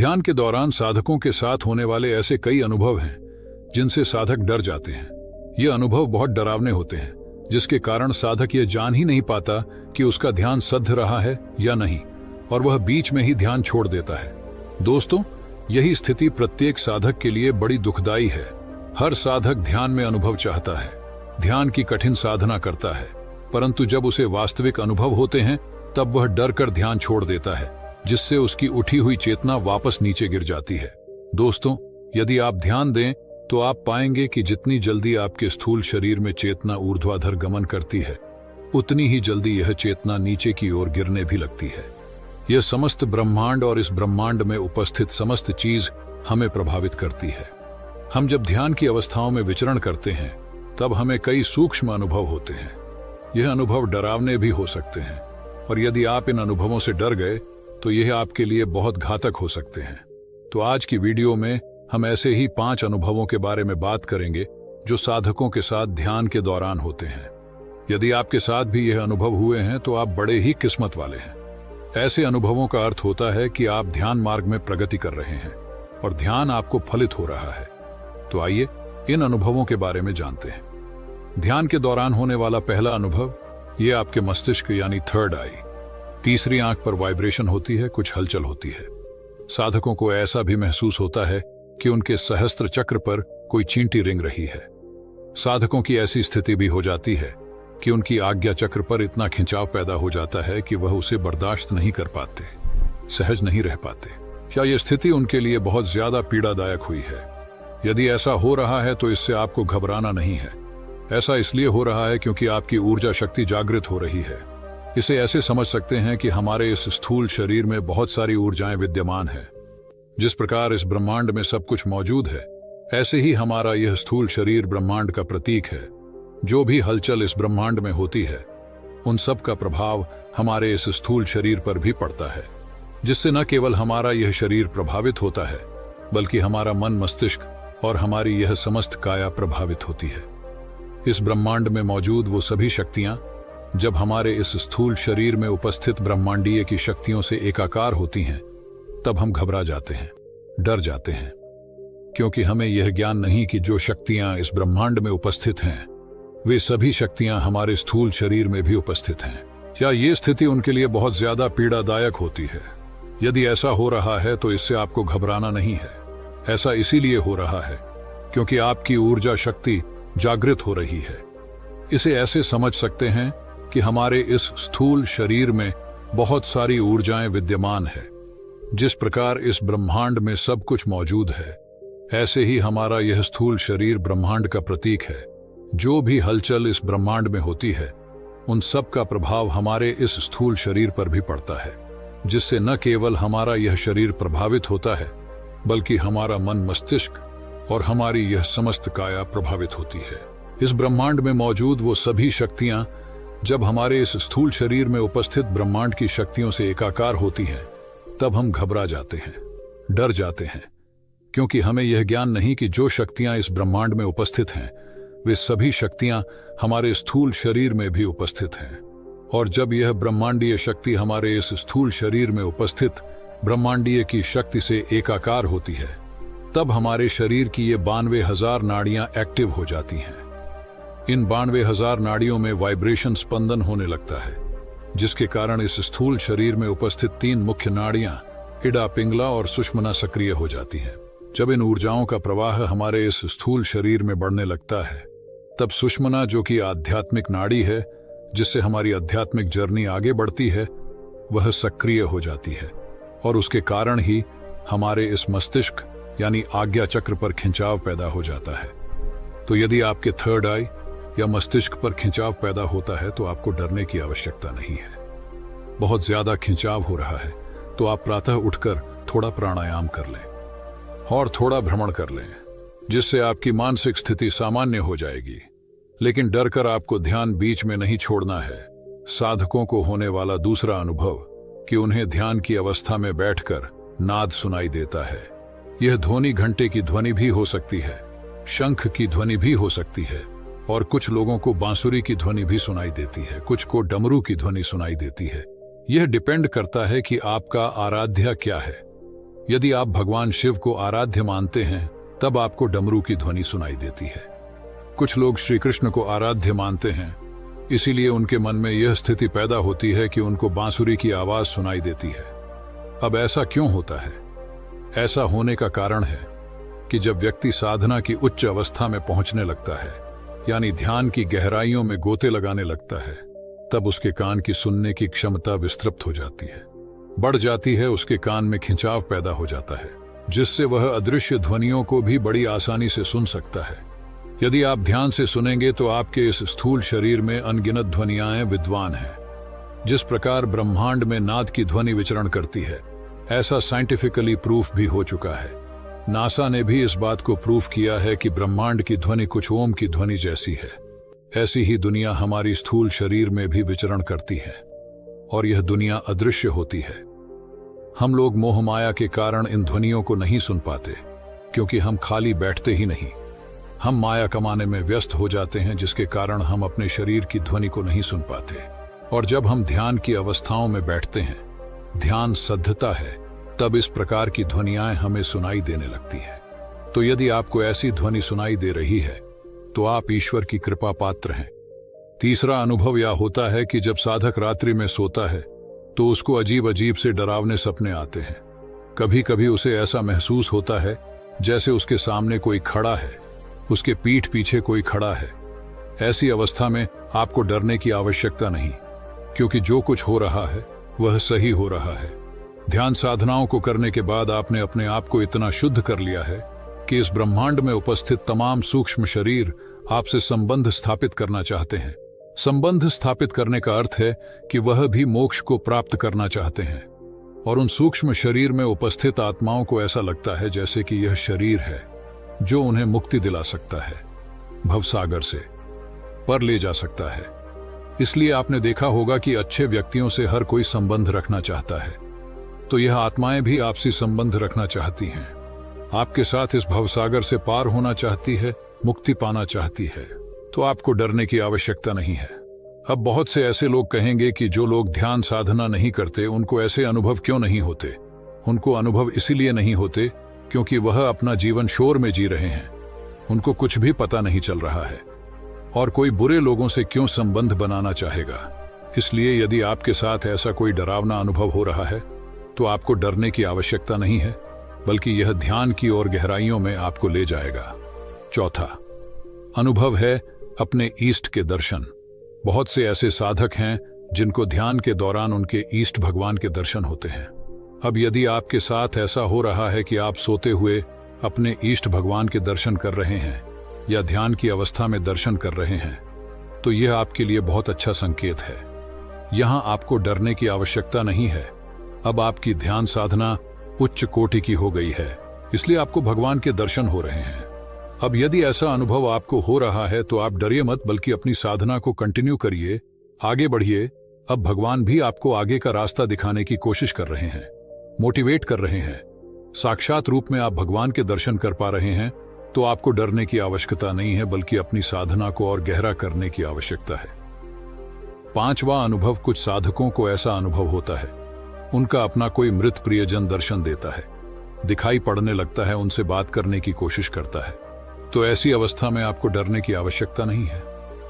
ध्यान के दौरान साधकों के साथ होने वाले ऐसे कई अनुभव हैं जिनसे साधक डर जाते हैं। ये अनुभव बहुत डरावने होते हैं, जिसके कारण साधक ये जान ही नहीं पाता कि उसका ध्यान सध रहा है या नहीं, और वह बीच में ही ध्यान छोड़ देता है। दोस्तों, यही स्थिति प्रत्येक साधक के लिए बड़ी दुखदाई है। हर साधक ध्यान में अनुभव चाहता है, ध्यान की कठिन साधना करता है, परंतु जब उसे वास्तविक अनुभव होते हैं तब वह डर कर ध्यान छोड़ देता है, जिससे उसकी उठी हुई चेतना वापस नीचे गिर जाती है। दोस्तों, यदि आप ध्यान दें तो आप पाएंगे कि जितनी जल्दी आपके स्थूल शरीर में चेतना ऊर्ध्वाधर गमन करती है, उतनी ही जल्दी यह चेतना नीचे की ओर गिरने भी लगती है। यह समस्त ब्रह्मांड और इस ब्रह्मांड में उपस्थित समस्त चीज हमें प्रभावित करती है। हम जब ध्यान की अवस्थाओं में विचरण करते हैं तब हमें कई सूक्ष्म अनुभव होते हैं। यह अनुभव डरावने भी हो सकते हैं, और यदि आप इन अनुभवों से डर गए तो यह आपके लिए बहुत घातक हो सकते हैं। तो आज की वीडियो में हम ऐसे ही 5 अनुभवों के बारे में बात करेंगे जो साधकों के साथ ध्यान के दौरान होते हैं। यदि आपके साथ भी यह अनुभव हुए हैं तो आप बड़े ही किस्मत वाले हैं। ऐसे अनुभवों का अर्थ होता है कि आप ध्यान मार्ग में प्रगति कर रहे हैं और ध्यान आपको फलित हो रहा है। तो आइए इन अनुभवों के बारे में जानते हैं। ध्यान के दौरान होने वाला पहला अनुभव, ये आपके मस्तिष्क यानी थर्ड आई, तीसरी आंख पर वाइब्रेशन होती है, कुछ हलचल होती है। साधकों को ऐसा भी महसूस होता है कि उनके सहस्त्र चक्र पर कोई चींटी रेंग रही है। साधकों की ऐसी स्थिति भी हो जाती है कि उनकी आज्ञा चक्र पर इतना खिंचाव पैदा हो जाता है कि वह उसे बर्दाश्त नहीं कर पाते, सहज नहीं रह पाते, या यह स्थिति उनके लिए बहुत ज्यादा पीड़ादायक हुई है। यदि ऐसा हो रहा है तो इससे आपको घबराना नहीं है। ऐसा इसलिए हो रहा है क्योंकि आपकी ऊर्जा शक्ति जागृत हो रही है। इसे ऐसे समझ सकते हैं कि हमारे इस स्थूल शरीर में बहुत सारी ऊर्जाएं विद्यमान है। जिस प्रकार इस ब्रह्मांड में सब कुछ मौजूद है, ऐसे ही हमारा यह स्थूल शरीर ब्रह्मांड का प्रतीक है। जो भी हलचल इस ब्रह्मांड में होती है, उन सब का प्रभाव हमारे इस स्थूल शरीर पर भी पड़ता है, जिससे न केवल हमारा यह शरीर प्रभावित होता है, बल्कि हमारा मन, मस्तिष्क और हमारी यह समस्त काया प्रभावित होती है। इस ब्रह्मांड में मौजूद वो सभी शक्तियां जब हमारे इस स्थूल शरीर में उपस्थित ब्रह्मांडीय की शक्तियों से एकाकार होती हैं, तब हम घबरा जाते हैं, डर जाते हैं, क्योंकि हमें यह ज्ञान नहीं कि जो शक्तियां इस ब्रह्मांड में उपस्थित हैं, वे सभी शक्तियां हमारे स्थूल शरीर में भी उपस्थित हैं। या ये स्थिति उनके लिए बहुत ज्यादा पीड़ादायक होती है। यदि ऐसा हो रहा है तो इससे आपको घबराना नहीं है। ऐसा इसीलिए हो रहा है क्योंकि आपकी ऊर्जा शक्ति जागृत हो रही है। इसे ऐसे समझ सकते हैं कि हमारे इस स्थूल शरीर में बहुत सारी ऊर्जाएं विद्यमान है। जिस प्रकार इस ब्रह्मांड में सब कुछ मौजूद है, ऐसे ही हमारा यह स्थूल शरीर ब्रह्मांड का प्रतीक है। जो भी हलचल इस ब्रह्मांड में होती है, उन सब का प्रभाव हमारे इस स्थूल शरीर पर भी पड़ता है, जिससे न केवल हमारा यह शरीर प्रभावित होता है, बल्कि हमारा मन, मस्तिष्क और हमारी यह समस्त काया प्रभावित होती है। इस ब्रह्मांड में मौजूद वो सभी शक्तियां जब हमारे इस स्थूल शरीर में उपस्थित ब्रह्मांड की शक्तियों से एकाकार होती हैं, तब हम घबरा जाते हैं, डर जाते हैं, क्योंकि हमें यह ज्ञान नहीं कि जो शक्तियां इस ब्रह्मांड में उपस्थित हैं, वे सभी शक्तियां हमारे स्थूल शरीर में भी उपस्थित हैं। और जब यह ब्रह्मांडीय शक्ति हमारे इस स्थूल शरीर में उपस्थित ब्रह्मांडीय की शक्ति से एकाकार होती है, तब हमारे शरीर की ये 92,000 नाड़ियां एक्टिव हो जाती हैं। इन 92,000 नाड़ियों में वाइब्रेशन, स्पंदन होने लगता है, जिसके कारण इस स्थूल शरीर में उपस्थित 3 मुख्य नाड़ियां इडा, पिंगला और सुषुम्ना सक्रिय हो जाती हैं। जब इन ऊर्जाओं का प्रवाह हमारे इस स्थूल शरीर में बढ़ने लगता है, तब सुषुम्ना, जो कि आध्यात्मिक नाड़ी है, जिससे हमारी आध्यात्मिक जर्नी आगे बढ़ती है, वह सक्रिय हो जाती है, और उसके कारण ही हमारे इस मस्तिष्क यानी आज्ञा चक्र पर खिंचाव पैदा हो जाता है। तो यदि आपके थर्ड आई या मस्तिष्क पर खिंचाव पैदा होता है तो आपको डरने की आवश्यकता नहीं है। बहुत ज्यादा खिंचाव हो रहा है तो आप प्रातः उठकर थोड़ा प्राणायाम कर लें और थोड़ा भ्रमण कर लें, जिससे आपकी मानसिक स्थिति सामान्य हो जाएगी। लेकिन डर कर आपको ध्यान बीच में नहीं छोड़ना है। साधकों को होने वाला दूसरा अनुभव कि उन्हें ध्यान की अवस्था में बैठकर नाद सुनाई देता है। यह ध्वनि घंटे की ध्वनि भी हो सकती है, शंख की ध्वनि भी हो सकती है, और कुछ लोगों को बांसुरी की ध्वनि भी सुनाई देती है, कुछ को डमरू की ध्वनि सुनाई देती है। यह डिपेंड करता है कि आपका आराध्य क्या है। यदि आप भगवान शिव को आराध्य मानते हैं तब आपको डमरू की ध्वनि सुनाई देती है। कुछ लोग श्री कृष्ण को आराध्य मानते हैं, इसीलिए उनके मन में यह स्थिति पैदा होती है कि उनको बांसुरी की आवाज सुनाई देती है। अब ऐसा क्यों होता है? ऐसा होने का कारण है कि जब व्यक्ति साधना की उच्च अवस्था में पहुंचने लगता है, यानी ध्यान की गहराइयों में गोते लगाने लगता है, तब उसके कान की सुनने की क्षमता विस्तृत हो जाती है, बढ़ जाती है। उसके कान में खिंचाव पैदा हो जाता है, जिससे वह अदृश्य ध्वनियों को भी बड़ी आसानी से सुन सकता है। यदि आप ध्यान से सुनेंगे तो आपके इस स्थूल शरीर में अनगिनत ध्वनियां विद्वान हैं। जिस प्रकार ब्रह्मांड में नाद की ध्वनि विचरण करती है, ऐसा साइंटिफिकली प्रूफ भी हो चुका है। नासा ने भी इस बात को प्रूफ किया है कि ब्रह्मांड की ध्वनि कुछ ओम की ध्वनि जैसी है। ऐसी ही दुनिया हमारी स्थूल शरीर में भी विचरण करती है और यह दुनिया अदृश्य होती है। हम लोग मोह माया के कारण इन ध्वनियों को नहीं सुन पाते, क्योंकि हम खाली बैठते ही नहीं। हम माया कमाने में व्यस्त हो जाते हैं, जिसके कारण हम अपने शरीर की ध्वनि को नहीं सुन पाते। और जब हम ध्यान की अवस्थाओं में बैठते हैं, ध्यान सद्धता है, तब इस प्रकार की ध्वनियां हमें सुनाई देने लगती है। तो यदि आपको ऐसी ध्वनि सुनाई दे रही है तो आप ईश्वर की कृपा पात्र हैं। तीसरा अनुभव यह होता है कि जब साधक रात्रि में सोता है तो उसको अजीब अजीब से डरावने सपने आते हैं। कभी कभी उसे ऐसा महसूस होता है जैसे उसके सामने कोई खड़ा है, उसके पीठ पीछे कोई खड़ा है। ऐसी अवस्था में आपको डरने की आवश्यकता नहीं, क्योंकि जो कुछ हो रहा है वह सही हो रहा है। ध्यान साधनाओं को करने के बाद आपने अपने आप को इतना शुद्ध कर लिया है कि इस ब्रह्मांड में उपस्थित तमाम सूक्ष्म शरीर आपसे संबंध स्थापित करना चाहते हैं। संबंध स्थापित करने का अर्थ है कि वह भी मोक्ष को प्राप्त करना चाहते हैं। और उन सूक्ष्म शरीर में उपस्थित आत्माओं को ऐसा लगता है जैसे कि यह शरीर है जो उन्हें मुक्ति दिला सकता है, भवसागर से पर ले जा सकता है। इसलिए आपने देखा होगा कि अच्छे व्यक्तियों से हर कोई संबंध रखना चाहता है, तो यह आत्माएं भी आपसी संबंध रखना चाहती हैं, आपके साथ इस भवसागर से पार होना चाहती है, मुक्ति पाना चाहती है। तो आपको डरने की आवश्यकता नहीं है। अब बहुत से ऐसे लोग कहेंगे कि जो लोग ध्यान साधना नहीं करते उनको ऐसे अनुभव क्यों नहीं होते। उनको अनुभव इसीलिए नहीं होते क्योंकि वह अपना जीवन शोर में जी रहे हैं, उनको कुछ भी पता नहीं चल रहा है। और कोई बुरे लोगों से क्यों संबंध बनाना चाहेगा। इसलिए यदि आपके साथ ऐसा कोई डरावना अनुभव हो रहा है तो आपको डरने की आवश्यकता नहीं है, बल्कि यह ध्यान की ओर गहराइयों में आपको ले जाएगा। चौथा अनुभव है अपने ईष्ट के दर्शन। बहुत से ऐसे साधक हैं जिनको ध्यान के दौरान उनके ईष्ट भगवान के दर्शन होते हैं। अब यदि आपके साथ ऐसा हो रहा है कि आप सोते हुए अपने ईष्ट भगवान के दर्शन कर रहे हैं या ध्यान की अवस्था में दर्शन कर रहे हैं, तो यह आपके लिए बहुत अच्छा संकेत है। यहां आपको डरने की आवश्यकता नहीं है। अब आपकी ध्यान साधना उच्च कोटि की हो गई है, इसलिए आपको भगवान के दर्शन हो रहे हैं। अब यदि ऐसा अनुभव आपको हो रहा है तो आप डरिए मत, बल्कि अपनी साधना को कंटिन्यू करिए, आगे बढ़िए। अब भगवान भी आपको आगे का रास्ता दिखाने की कोशिश कर रहे हैं, मोटिवेट कर रहे हैं। साक्षात रूप में आप भगवान के दर्शन कर पा रहे हैं, तो आपको डरने की आवश्यकता नहीं है, बल्कि अपनी साधना को और गहरा करने की आवश्यकता है। पांचवा अनुभव, कुछ साधकों को ऐसा अनुभव होता है उनका अपना कोई मृत प्रियजन दर्शन देता है, दिखाई पड़ने लगता है, उनसे बात करने की कोशिश करता है। तो ऐसी अवस्था में आपको डरने की आवश्यकता नहीं है।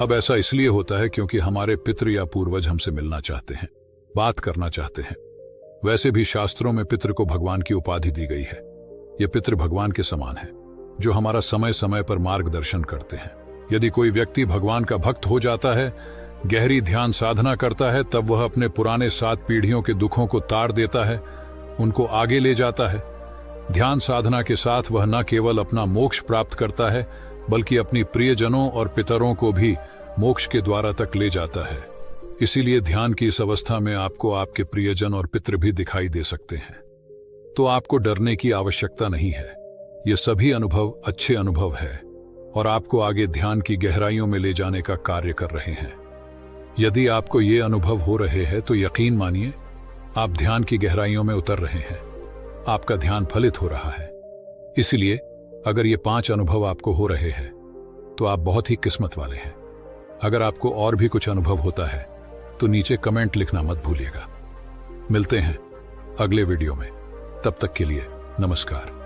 अब ऐसा इसलिए होता है क्योंकि हमारे पितृ या पूर्वज हमसे मिलना चाहते हैं, बात करना चाहते हैं। वैसे भी शास्त्रों में पितृ को भगवान की उपाधि दी गई है। ये पितृ भगवान के समान है, जो हमारा समय समय पर मार्गदर्शन करते हैं। यदि कोई व्यक्ति भगवान का भक्त हो जाता है, गहरी ध्यान साधना करता है, तब वह अपने पुराने 7 पीढ़ियों के दुखों को तार देता है, उनको आगे ले जाता है। ध्यान साधना के साथ वह न केवल अपना मोक्ष प्राप्त करता है, बल्कि अपनी प्रियजनों और पितरों को भी मोक्ष के द्वारा तक ले जाता है। इसीलिए ध्यान की इस अवस्था में आपको आपके प्रियजन और पितृ भी दिखाई दे सकते हैं। तो आपको डरने की आवश्यकता नहीं है। ये सभी अनुभव अच्छे अनुभव है और आपको आगे ध्यान की गहराइयों में ले जाने का कार्य कर रहे हैं। यदि आपको ये अनुभव हो रहे हैं तो यकीन मानिए आप ध्यान की गहराइयों में उतर रहे हैं, आपका ध्यान फलित हो रहा है। इसलिए अगर ये 5 अनुभव आपको हो रहे हैं तो आप बहुत ही किस्मत वाले हैं। अगर आपको और भी कुछ अनुभव होता है तो नीचे कमेंट लिखना मत भूलिएगा। मिलते हैं अगले वीडियो में, तब तक के लिए नमस्कार।